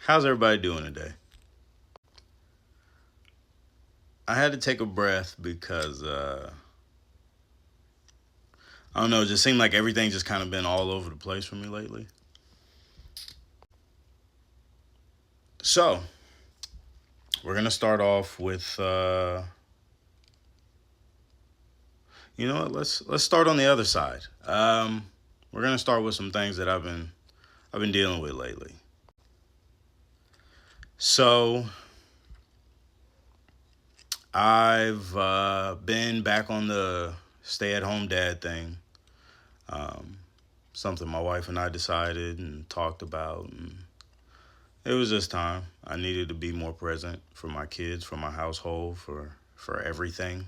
How's everybody doing today? I had to take a breath because I don't know, it just seemed like everything just kind of been all over the place for me lately. So we're gonna start off with you know what? Let's start on the other side. We're gonna start with some things that I've been dealing with lately. So I've been back on the stay-at-home dad thing. Um, Something my wife and I decided and talked about, and it was just time. I needed to be more present for my kids, for my household, for everything.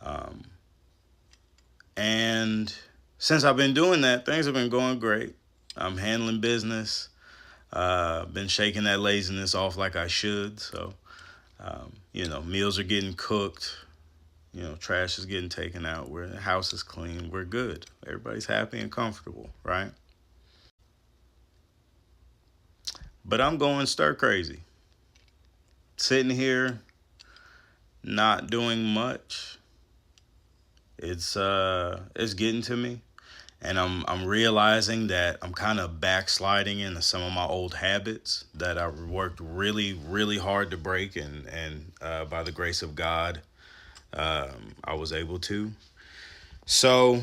Um, and since I've been doing that, things have been going great. I'm handling business. Been shaking that laziness off like I should. So, meals are getting cooked. Trash is getting taken out. The house is clean. We're good. Everybody's happy and comfortable, right? But I'm going stir crazy. Sitting here, not doing much. It's getting to me, and I'm realizing that I'm kind of backsliding into some of my old habits that I worked really hard to break, and by the grace of God, I was able to. So,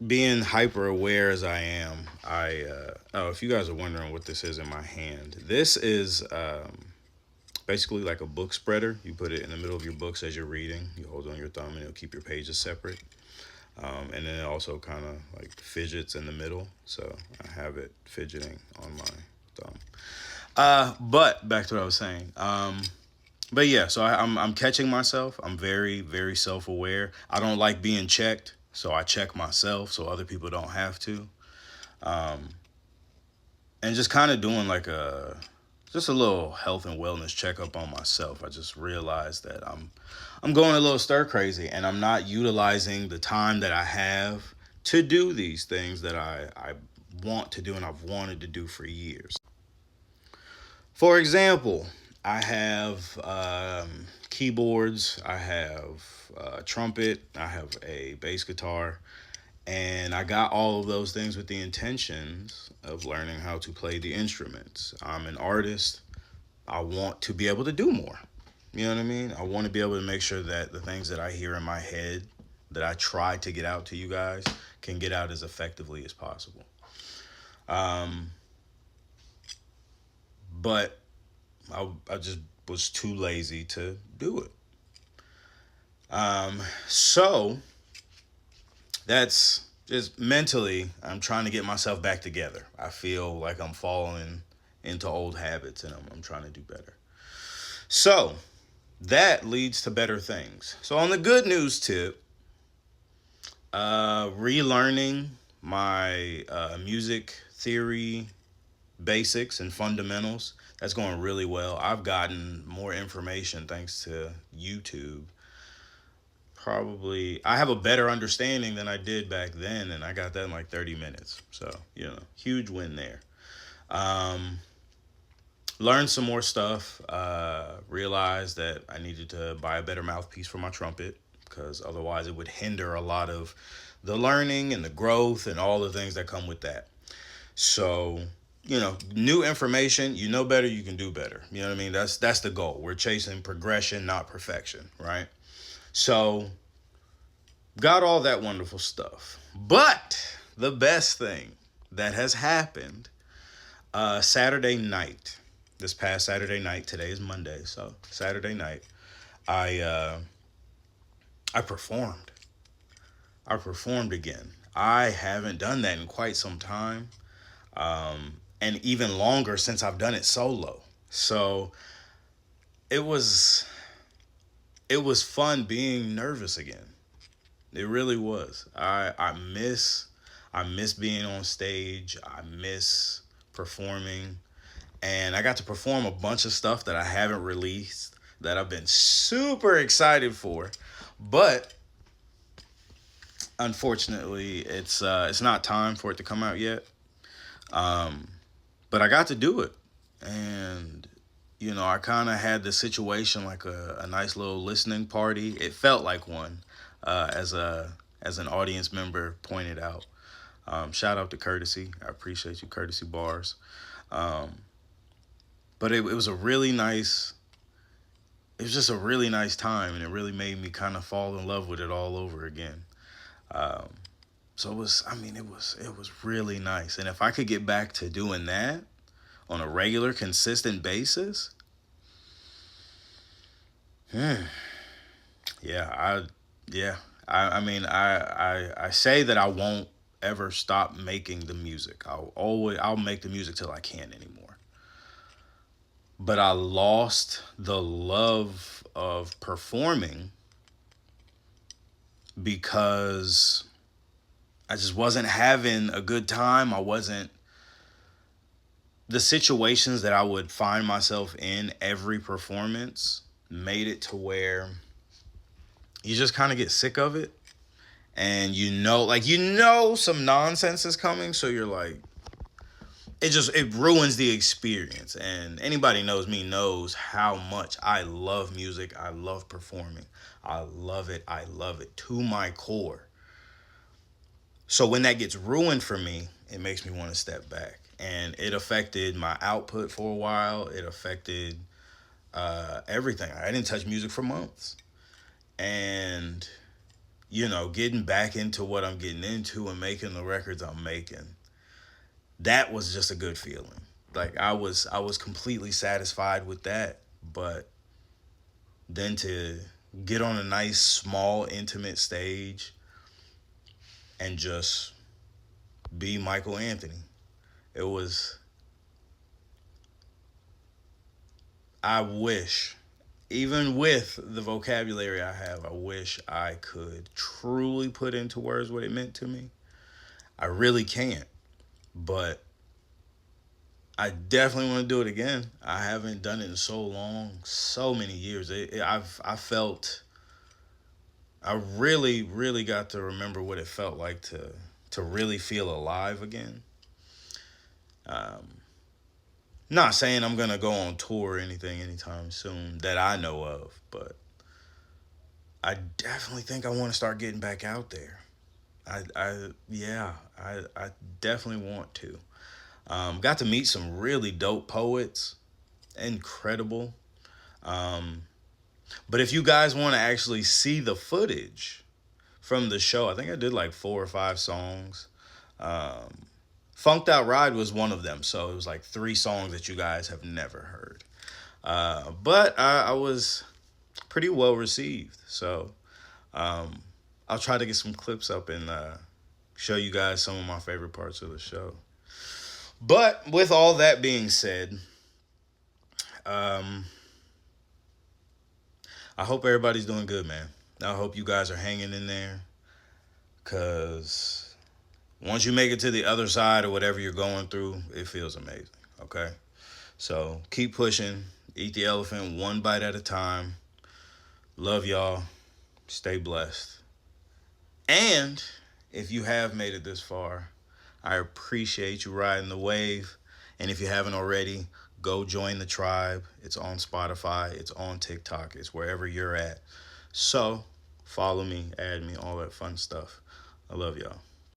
being hyper aware as I am, if you guys are wondering what this is in my hand, this is basically like a book spreader. You put it in the middle of your books as you're reading. You hold it on your thumb, and it'll keep your pages separate. And then it also kind of like fidgets in the middle. So I have it fidgeting on my thumb. But back to what I was saying. But yeah, so I'm catching myself. I'm very self aware. I don't like being checked, so I check myself so other people don't have to. Um, and just kind of doing like a little health and wellness checkup on myself. I just realized that I'm going a little stir crazy, and I'm not utilizing the time that I have to do these things that I want to do and I've wanted to do for years. For example, I have keyboards, I have a trumpet, I have a bass guitar, and I got all of those things with the intentions of learning how to play the instruments. I'm an artist. I want to be able to do more. You know what I mean? I want to be able to make sure that the things that I hear in my head that I try to get out to you guys can get out as effectively as possible. Um, but I just was too lazy to do it. So that's just mentally, I'm trying to get myself back together. I feel like I'm falling into old habits, and I'm trying to do better. So that leads to better things. So on the good news tip, relearning my music theory basics and fundamentals. That's going really well. I've gotten more information thanks to YouTube. Probably, I have a better understanding than I did back then, and I got that in like 30 minutes. So, huge win there. Um, Learned some more stuff. Realized that I needed to buy a better mouthpiece for my trumpet because otherwise it would hinder a lot of the learning and the growth and all the things that come with that. So, new information, you know better, you can do better. You know what I mean? That's the goal. We're chasing progression, not perfection, right? So, got all that wonderful stuff. But the best thing that has happened Saturday night, this past Saturday night, today is Monday, so Saturday night, I uh, I performed. I performed again. I haven't done that in quite some time, and even longer since I've done it solo. So it was it was fun being nervous again. It really was. I miss being on stage. I miss performing, and I got to perform a bunch of stuff that I haven't released that I've been super excited for. But unfortunately, it's not time for it to come out yet. Um, but I got to do it, And I kind of had the situation like a nice little listening party. It felt like one, as an audience member pointed out. Shout out to Courtesy. I appreciate you, Courtesy Bars. Um, but it was a really nice. It was just a really nice time, and it really made me kind of fall in love with it all over again. Um, so it was. I mean, it was really nice. And if I could get back to doing that on a regular, consistent basis, hmm, yeah, yeah. I mean, I say that I won't ever stop making the music. I'll make the music till I can't anymore. But I lost the love of performing because I just wasn't having a good time. I wasn't The situations that I would find myself in every performance made it to where you just kind of get sick of it, and some nonsense is coming, so you're like, it ruins the experience. And anybody knows me knows how much I love music. I love performing. I love it to my core. So when that gets ruined for me, it makes me want to step back. And it affected my output for a while. It affected everything. I didn't touch music for months. And, getting back into what I'm getting into and making the records I'm making, that was just a good feeling. Like I was completely satisfied with that. But then to get on a nice, small, intimate stage and just be Michael Anthony, it was, I wish, even with the vocabulary I have, I wish I could truly put into words what it meant to me. I really can't, but I definitely want to do it again. I haven't done it in so long, so many years. I felt, I really, really got to remember what it felt like to really feel alive again. Um, Not saying I'm gonna go on tour or anything anytime soon that I know of, but I definitely think I want to start getting back out there. Yeah, I definitely want to. Got to meet some really dope poets, incredible. Um, but if you guys want to actually see the footage from the show, I think I did like 4 or 5 songs. Um, Funked Out Ride was one of them, so it was like 3 songs that you guys have never heard. But I was pretty well received. So um, I'll try to get some clips up and show you guys some of my favorite parts of the show. But with all that being said, um, I hope everybody's doing good, man. I hope you guys are hanging in there, because once you make it to the other side of whatever you're going through, it feels amazing. Okay? So keep pushing. Eat the elephant one bite at a time. Love y'all. Stay blessed. And if you have made it this far, I appreciate you riding the wave. And if you haven't already, go join the tribe. It's on Spotify, it's on TikTok, it's wherever you're at. So follow me, add me, all that fun stuff. I love y'all.